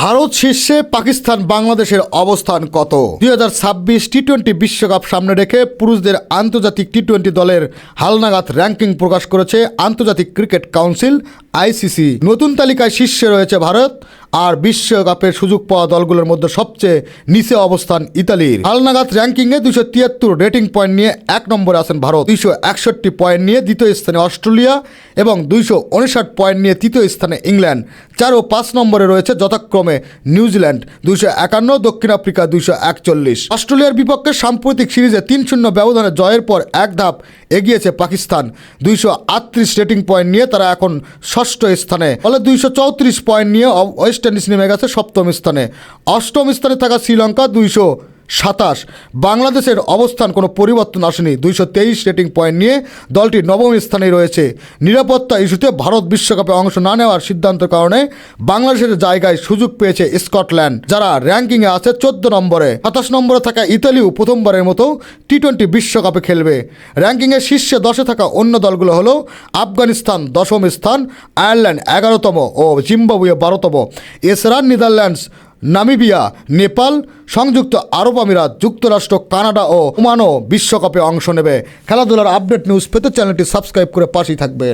ভারত শীর্ষে, পাকিস্তান বাংলাদেশের অবস্থান কত? 2026 টি-20 বিশ্বকাপ সামনে রেখে পুরুষদের আন্তর্জাতিক টি-20 দলের হালনাগাদ র্যাঙ্কিং প্রকাশ করেছে আন্তর্জাতিক ক্রিকেট কাউন্সিল আইসিসি। নতুন তালিকায় শীর্ষে রয়েছে ভারত, আর বিশ্বকাপের সুযোগ পাওয়া দলগুলোর মধ্যে সবচেয়ে নিচে অবস্থান ইতালির। হালনাগাদ র্যাঙ্কিংয়ে 273 রেটিং পয়েন্ট নিয়ে 1 নম্বরে আছেন ভারত, 261 পয়েন্ট নিয়ে দ্বিতীয় স্থানে অস্ট্রেলিয়া এবং 259 পয়েন্ট নিয়ে তৃতীয় স্থানে ইংল্যান্ড। 4 ও 5 নম্বরে রয়েছে যথাক্রমে নিউজিল্যান্ড 251, দক্ষিণ আফ্রিকা 241। অস্ট্রেলিয়ার বিপক্ষে সাম্প্রতিক সিরিজে 3-0 ব্যবধানে জয়ের পর এক ধাপ এগিয়েছে পাকিস্তান। 238 রেটিং পয়েন্ট নিয়ে তারা এখন ষষ্ঠ স্থানে, ফলে 234 পয়েন্ট নিয়ে ওয়েস্ট ইন্ডিজ নেমে গেছে সপ্তম স্থানে। অষ্টম স্থানে থাকা শ্রীলঙ্কা 227। বাংলাদেশের অবস্থান কোনো পরিবর্তন আসেনি, 223 রেটিং পয়েন্ট নিয়ে দলটি নবম স্থানে রয়েছে। নিরাপত্তা ইস্যুতে ভারত বিশ্বকাপে অংশ না নেওয়ার সিদ্ধান্তের কারণে বাংলাদেশের জায়গায় সুযোগ পেয়েছে স্কটল্যান্ড, যারা র্যাঙ্কিংয়ে আছে 14 নম্বরে। 27 নম্বরে থাকা ইতালিও প্রথমবারের মতো টি-20 বিশ্বকাপে খেলবে। র্যাঙ্কিংয়ের শীর্ষে 10-এ থাকা অন্য দলগুলো হলো আফগানিস্তান 10ম স্থান, আয়ারল্যান্ড 11তম ও জিম্বাবুয়ে 12তম। এছাড়া নেদারল্যান্ডস, নামিবিয়া, নেপাল, সংযুক্ত আরব আমিরাত, যুক্তরাষ্ট্র, কানাডা ও ওমানও বিশ্বকাপে অংশ নেবে। খেলাধুলার আপডেট নিউজ পেতে চ্যানেলটি সাবস্ক্রাইব করে পাশেই থাকবে।